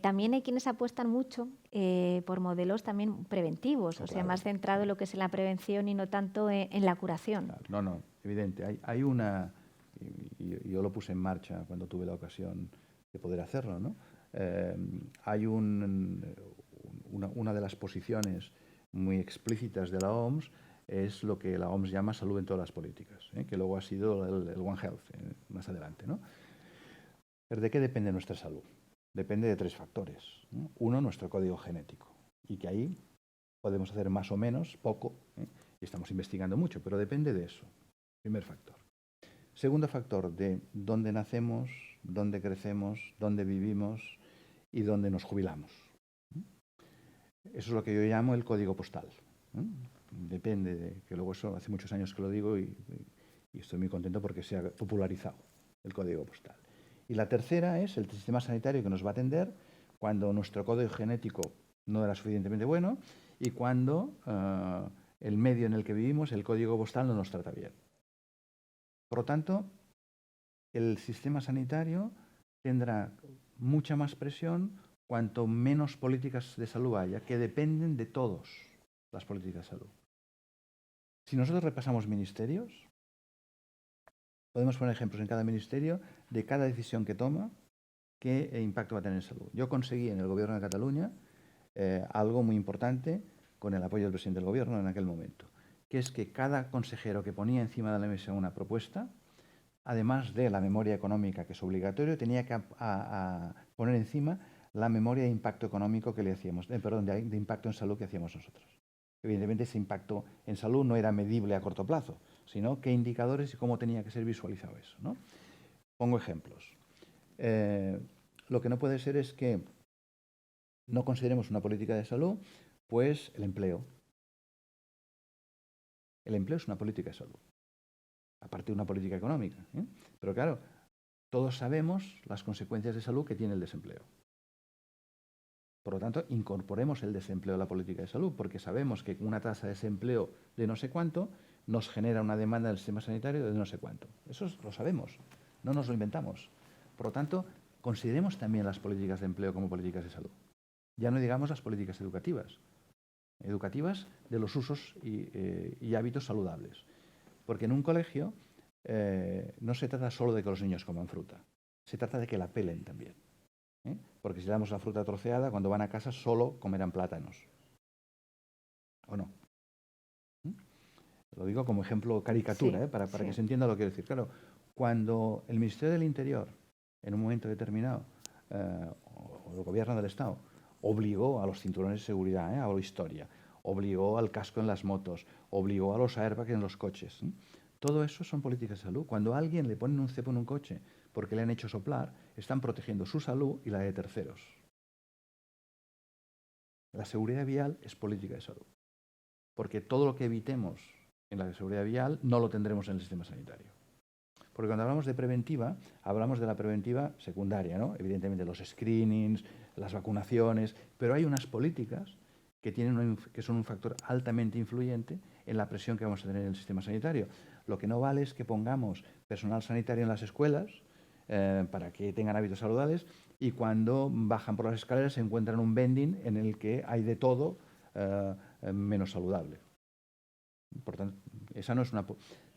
También hay quienes apuestan mucho por modelos también preventivos, o sea, más centrado en lo que es la prevención y no tanto en la curación. Claro. No, evidente. Hay una, y yo lo puse en marcha cuando tuve la ocasión de poder hacerlo, ¿no? Hay una de las posiciones muy explícitas de la OMS es lo que la OMS llama salud en todas las políticas, que luego ha sido el One Health más adelante, ¿no? ¿Pero de qué depende nuestra salud? Depende de 3 factores, ¿no? Uno, nuestro código genético, y que ahí podemos hacer más o menos, poco, y estamos investigando mucho, pero depende de eso. Primer factor. Segundo factor, de dónde nacemos, dónde crecemos, dónde vivimos y dónde nos jubilamos. Eso es lo que yo llamo el código postal. Depende de, que luego eso hace muchos años que lo digo y estoy muy contento porque se ha popularizado el código postal. Y la tercera es el sistema sanitario que nos va a atender cuando nuestro código genético no era suficientemente bueno y cuando el medio en el que vivimos, el código postal, no nos trata bien. Por lo tanto, el sistema sanitario tendrá mucha más presión cuanto menos políticas de salud haya, que dependen de todos las políticas de salud. Si nosotros repasamos ministerios, podemos poner ejemplos en cada ministerio de cada decisión que toma, qué impacto va a tener en salud. Yo conseguí en el Gobierno de Cataluña algo muy importante con el apoyo del presidente del Gobierno en aquel momento, que es que cada consejero que ponía encima de la mesa una propuesta, además de la memoria económica, que es obligatorio, tenía que poner encima la memoria de impacto económico que le hacíamos, de impacto en salud que hacíamos nosotros. Evidentemente ese impacto en salud no era medible a corto plazo, sino qué indicadores y cómo tenía que ser visualizado eso, ¿no? Pongo ejemplos. Lo que no puede ser es que no consideremos una política de salud, pues el empleo. El empleo es una política de salud, aparte de una política económica, ¿eh? Pero claro, todos sabemos las consecuencias de salud que tiene el desempleo. Por lo tanto, incorporemos el desempleo a la política de salud, porque sabemos que una tasa de desempleo de no sé cuánto nos genera una demanda del sistema sanitario de no sé cuánto. Eso lo sabemos, no nos lo inventamos. Por lo tanto, consideremos también las políticas de empleo como políticas de salud. Ya no digamos las políticas educativas de los usos y hábitos saludables. Porque en un colegio no se trata solo de que los niños coman fruta, se trata de que la pelen también. Porque si le damos la fruta troceada, cuando van a casa solo comerán plátanos. ¿O no? Lo digo como ejemplo caricatura, para que se entienda lo que quiero decir. Claro, cuando el Ministerio del Interior, en un momento determinado, o el Gobierno del Estado, obligó a los cinturones de seguridad, hablo historia, obligó al casco en las motos, obligó a los airbags en los coches. Todo eso son políticas de salud. Cuando a alguien le ponen un cepo en un coche porque le han hecho soplar, están protegiendo su salud y la de terceros. La seguridad vial es política de salud. Porque todo lo que evitemos en la seguridad vial no lo tendremos en el sistema sanitario. Porque cuando hablamos de preventiva, hablamos de la preventiva secundaria, ¿no? Evidentemente los screenings, las vacunaciones, pero hay unas políticas que son un factor altamente influyente en la presión que vamos a tener en el sistema sanitario. Lo que no vale es que pongamos personal sanitario en las escuelas para que tengan hábitos saludables y cuando bajan por las escaleras se encuentran un vending en el que hay de todo menos saludable. Por tanto, esa no es una...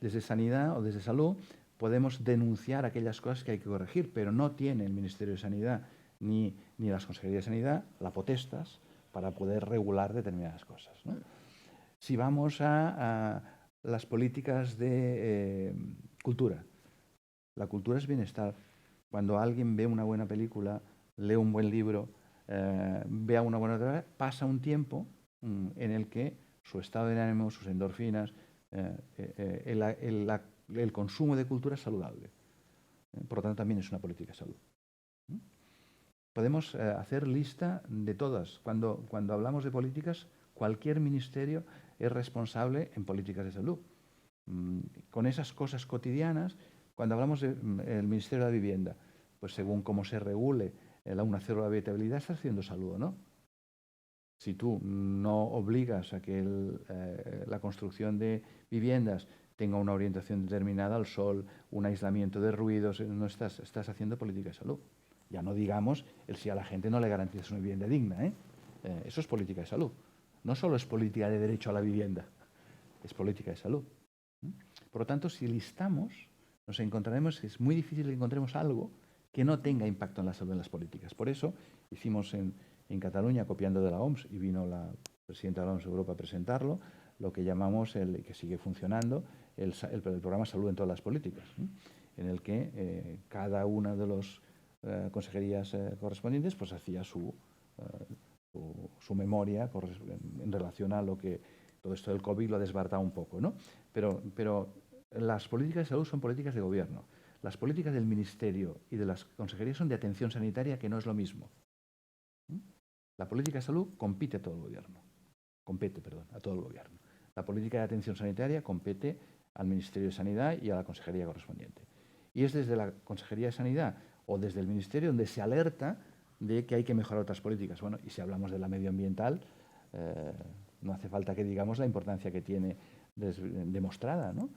Desde sanidad o desde salud podemos denunciar aquellas cosas que hay que corregir, pero no tiene el Ministerio de Sanidad ni las Consejerías de Sanidad la potestas para poder regular determinadas cosas, ¿no? Si vamos a las políticas de cultura, la cultura es bienestar. Cuando alguien ve una buena película, lee un buen libro, vea una buena otra, pasa un tiempo en el que su estado de ánimo, sus endorfinas, el consumo de cultura es saludable. Por lo tanto, también es una política de salud. Podemos hacer lista de todas. Cuando hablamos de políticas, cualquier ministerio es responsable en políticas de salud. Con esas cosas cotidianas, cuando hablamos del Ministerio de la Vivienda, pues según cómo se regule una célula de habitabilidad, está haciendo salud o no. Si tú no obligas a que la construcción de viviendas tenga una orientación determinada al sol, un aislamiento de ruidos, no estás haciendo política de salud. Ya no digamos el si a la gente no le garantizas una vivienda digna, ¿eh? Eso es política de salud. No solo es política de derecho a la vivienda, es política de salud. Por lo tanto, si listamos, nos encontraremos, es muy difícil que encontremos algo que no tenga impacto en la salud en las políticas. Por eso hicimos en Cataluña, copiando de la OMS, y vino la presidenta de la OMS Europa a presentarlo, lo que llamamos, que sigue funcionando, el programa Salud en todas las políticas, en el que cada una de las consejerías correspondientes pues hacía su memoria en relación a lo que todo esto del COVID lo ha desbaratado un poco, ¿no? Pero las políticas de salud son políticas de gobierno. Las políticas del Ministerio y de las consejerías son de atención sanitaria, que no es lo mismo. La política de salud compite a todo el gobierno. Compete a todo el gobierno. La política de atención sanitaria compete al Ministerio de Sanidad y a la consejería correspondiente. Y es desde la Consejería de Sanidad o desde el Ministerio donde se alerta de que hay que mejorar otras políticas. Bueno, y si hablamos de la medioambiental, no hace falta que digamos la importancia que tiene demostrada, ¿no?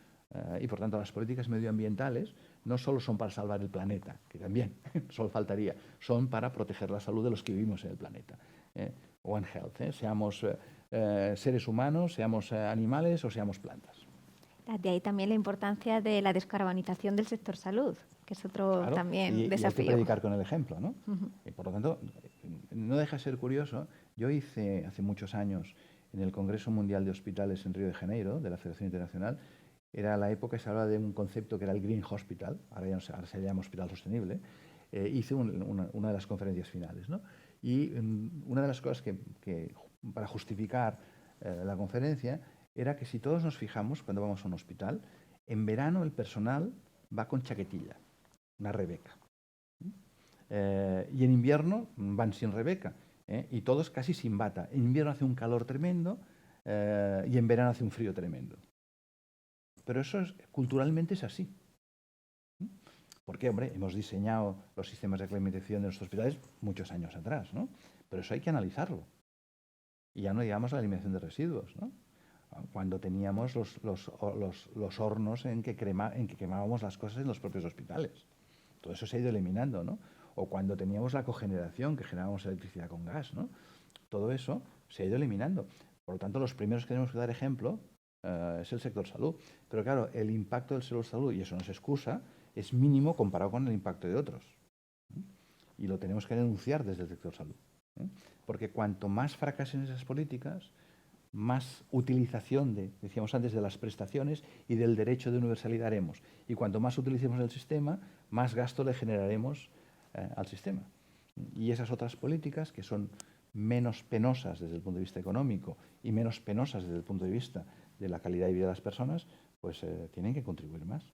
Y por tanto las políticas medioambientales no solo son para salvar el planeta, que también, solo faltaría, son para proteger la salud de los que vivimos en el planeta. One Health, seamos seres humanos, seamos animales o seamos plantas. De ahí también la importancia de la descarbonización del sector salud, que es otro también desafío. Y hay que predicar con el ejemplo, ¿no? Y por lo tanto, no deja de ser curioso. Yo hice hace muchos años en el Congreso Mundial de Hospitales en Río de Janeiro, de la Federación Internacional, era la época que se hablaba de un concepto que era el Green Hospital, ahora se llama Hospital Sostenible. Hice una de las conferencias finales, ¿no? Y una de las cosas que para justificar la conferencia era que si todos nos fijamos cuando vamos a un hospital, en verano el personal va con chaquetilla, una rebeca. Y en invierno van sin rebeca, y todos casi sin bata. En invierno hace un calor tremendo y en verano hace un frío tremendo. Pero eso culturalmente es así. Porque, hombre, hemos diseñado los sistemas de climatización de nuestros hospitales muchos años atrás, ¿no? Pero eso hay que analizarlo. Y ya no digamos la eliminación de residuos, ¿no? Cuando teníamos los hornos en que quemábamos las cosas en los propios hospitales. Todo eso se ha ido eliminando, ¿no? O cuando teníamos la cogeneración, que generábamos electricidad con gas, ¿no? Todo eso se ha ido eliminando. Por lo tanto, los primeros que tenemos que dar ejemplo es el sector salud. Pero claro, el impacto del sector salud, y eso no es excusa, es mínimo comparado con el impacto de otros. Y lo tenemos que denunciar desde el sector salud. Porque cuanto más fracasen esas políticas, más utilización decíamos antes, de las prestaciones y del derecho de universalidad haremos. Y cuanto más utilicemos el sistema, más gasto le generaremos al sistema. Y esas otras políticas, que son menos penosas desde el punto de vista económico y menos penosas desde el punto de vista de la calidad de vida de las personas, pues tienen que contribuir más.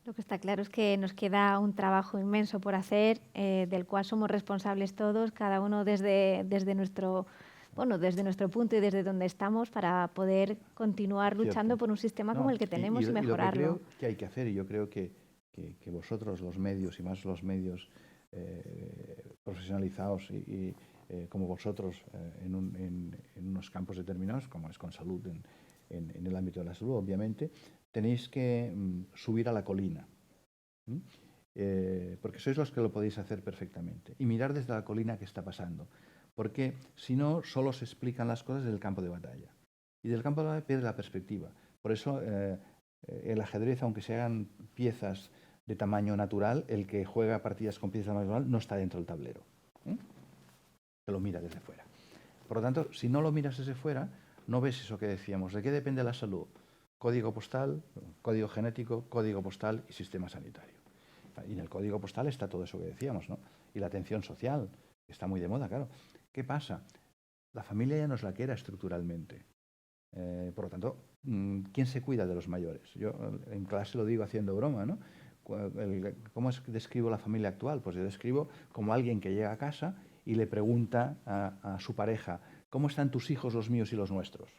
Lo que está claro es que nos queda un trabajo inmenso por hacer, del cual somos responsables todos, cada uno desde nuestro punto y desde donde estamos, para poder continuar luchando por un sistema como el que tenemos y mejorarlo. Y lo que creo que hay que hacer, y yo creo que vosotros, los medios, y más los medios profesionalizados y como vosotros en unos campos determinados, como es con salud en el ámbito de la salud, obviamente, tenéis que subir a la colina, porque sois los que lo podéis hacer perfectamente, y mirar desde la colina qué está pasando, porque si no, solo se explican las cosas del campo de batalla, y del campo de batalla pierde la perspectiva. Por eso el ajedrez, aunque se hagan piezas de tamaño natural, el que juega partidas con piezas de tamaño natural no está dentro del tablero, que lo mira desde fuera. Por lo tanto, si no lo miras desde fuera, no ves eso que decíamos. ¿De qué depende la salud? Código postal, código genético, código postal y sistema sanitario. Y en el código postal está todo eso que decíamos, ¿no? Y la atención social, que está muy de moda, claro. ¿Qué pasa? La familia ya no es la que era estructuralmente. Por lo tanto, ¿quién se cuida de los mayores? Yo en clase lo digo haciendo broma, ¿no? ¿Cómo describo la familia actual? Pues yo describo como alguien que llega a casa y le pregunta a su pareja: ¿cómo están tus hijos, los míos y los nuestros?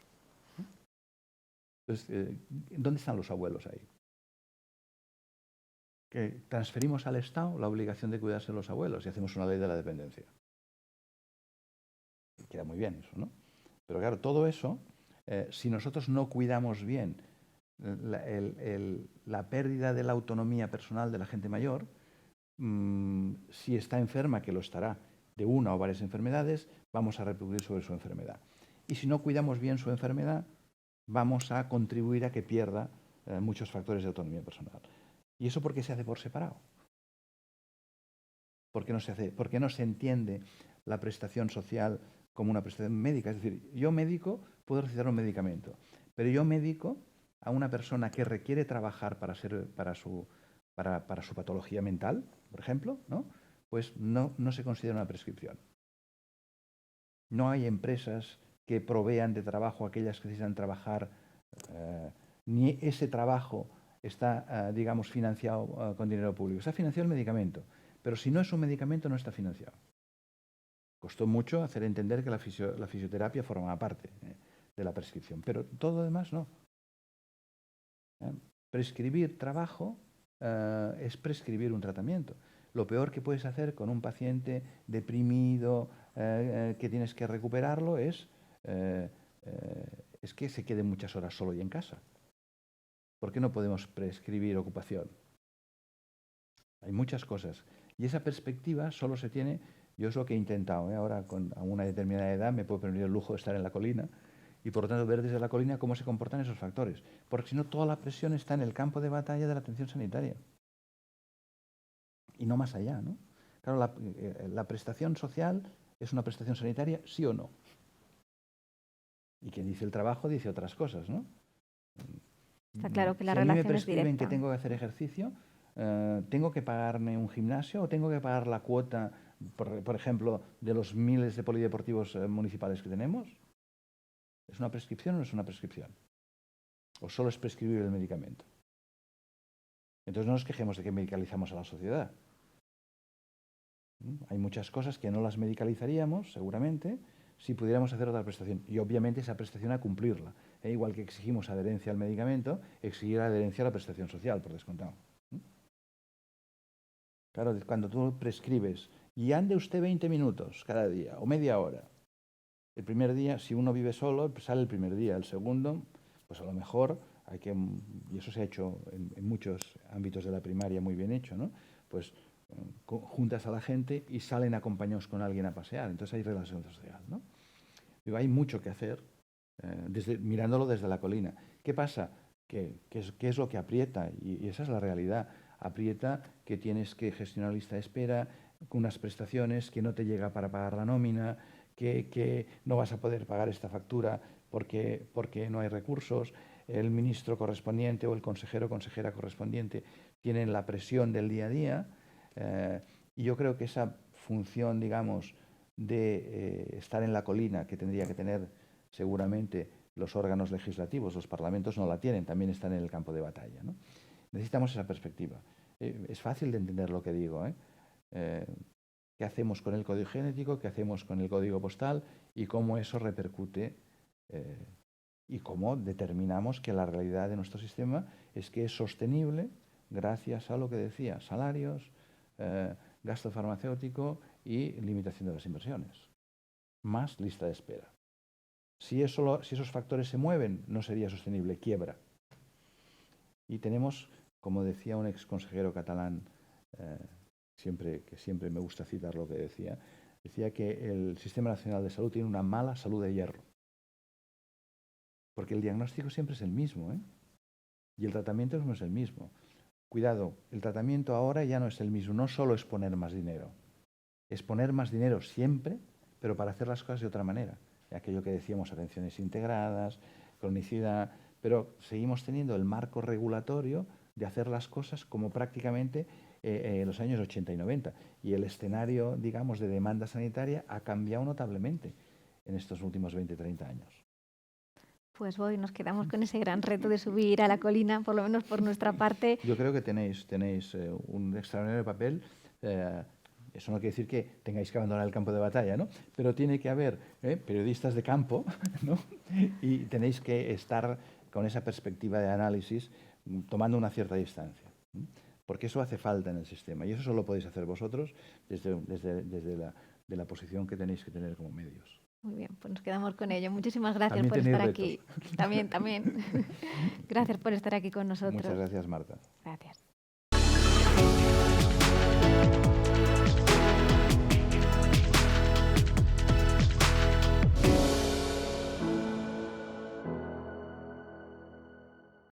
Entonces, ¿dónde están los abuelos ahí? Que transferimos al Estado la obligación de cuidarse de los abuelos y hacemos una ley de la dependencia. Queda muy bien eso, ¿no? Pero claro, todo eso, si nosotros no cuidamos bien la pérdida de la autonomía personal de la gente mayor, si está enferma, que lo estará, de una o varias enfermedades, vamos a repercutir sobre su enfermedad. Y si no cuidamos bien su enfermedad, vamos a contribuir a que pierda muchos factores de autonomía personal. ¿Y eso por qué se hace por separado? ¿Por qué no se entiende la prestación social como una prestación médica? Es decir, yo médico puedo recetar un medicamento, pero yo médico a una persona que requiere trabajar para su patología mental, por ejemplo, ¿no? Pues no se considera una prescripción. No hay empresas que provean de trabajo a aquellas que necesitan trabajar, ni ese trabajo está, digamos, financiado con dinero público. Está financiado el medicamento, pero si no es un medicamento no está financiado. Costó mucho hacer entender que la fisioterapia formaba parte de la prescripción, pero todo lo demás no. Prescribir trabajo es prescribir un tratamiento. Lo peor que puedes hacer con un paciente deprimido que tienes que recuperarlo es que se quede muchas horas solo y en casa. ¿Por qué no podemos prescribir ocupación? Hay muchas cosas. Y esa perspectiva solo se tiene, yo es lo que he intentado, ahora a una determinada edad me puedo permitir el lujo de estar en la colina y por lo tanto ver desde la colina cómo se comportan esos factores. Porque si no, toda la presión está en el campo de batalla de la atención sanitaria. Y no más allá, ¿no? Claro, la prestación social es una prestación sanitaria, sí o no. Y quien dice el trabajo dice otras cosas, ¿no? Está claro que la si a mí me relación es prescriben directa. que tengo que hacer ejercicio, ¿tengo que pagarme un gimnasio o tengo que pagar la cuota, por ejemplo, de los miles de polideportivos municipales que tenemos? ¿Es una prescripción o no es una prescripción? ¿O solo es prescribir el medicamento? Entonces no nos quejemos de que medicalizamos a la sociedad. Hay muchas cosas que no las medicalizaríamos, seguramente, si pudiéramos hacer otra prestación. Y obviamente esa prestación a cumplirla. Igual que exigimos adherencia al medicamento, exigir adherencia a la prestación social, por descontado. Claro, cuando tú prescribes y ande usted 20 minutos cada día o media hora. El primer día, si uno vive solo, pues sale el primer día. El segundo, pues a lo mejor hay que, y eso se ha hecho en muchos ámbitos de la primaria muy bien hecho, ¿no? Pues juntas a la gente y salen acompañados con alguien a pasear. Entonces hay relación social, ¿no? Digo, hay mucho que hacer mirándolo desde la colina. ¿Qué pasa? ¿Qué es lo que aprieta? Y esa es la realidad. Aprieta que tienes que gestionar lista de espera, con unas prestaciones que no te llega para pagar la nómina, que no vas a poder pagar esta factura porque no hay recursos. El ministro correspondiente o el consejero o consejera correspondiente tienen la presión del día a día. Y yo creo que esa función, digamos, de estar en la colina, que tendría que tener seguramente los órganos legislativos, los parlamentos no la tienen, también están en el campo de batalla, ¿no? Necesitamos esa perspectiva. Es fácil de entender lo que digo, ¿qué hacemos con el código genético? ¿Qué hacemos con el código postal? Y cómo eso repercute y cómo determinamos que la realidad de nuestro sistema es que es sostenible gracias a lo que decía, salarios, gasto farmacéutico y limitación de las inversiones, más lista de espera. Si esos factores se mueven, no sería sostenible, quiebra. Y tenemos, como decía un ex consejero catalán, que siempre me gusta citar lo que decía que el Sistema Nacional de Salud tiene una mala salud de hierro. Porque el diagnóstico siempre es el mismo, y el tratamiento no es el mismo. Cuidado, el tratamiento ahora ya no es el mismo, no solo es poner más dinero, es poner más dinero siempre, pero para hacer las cosas de otra manera. Aquello que decíamos, atenciones integradas, cronicidad, pero seguimos teniendo el marco regulatorio de hacer las cosas como prácticamente en los años 80 y 90. Y el escenario, digamos, de demanda sanitaria ha cambiado notablemente en estos últimos 20-30 años. Pues hoy nos quedamos con ese gran reto de subir a la colina, por lo menos por nuestra parte. Yo creo que tenéis un extraordinario papel. Eso no quiere decir que tengáis que abandonar el campo de batalla, ¿no? Pero tiene que haber periodistas de campo, ¿no? Y tenéis que estar con esa perspectiva de análisis tomando una cierta distancia, ¿no? Porque eso hace falta en el sistema y eso solo podéis hacer vosotros desde la posición que tenéis que tener como medios. Muy bien, pues nos quedamos con ello. Muchísimas gracias También por estar retos. aquí. También. Gracias por estar aquí con nosotros. Muchas gracias, Marta. Gracias.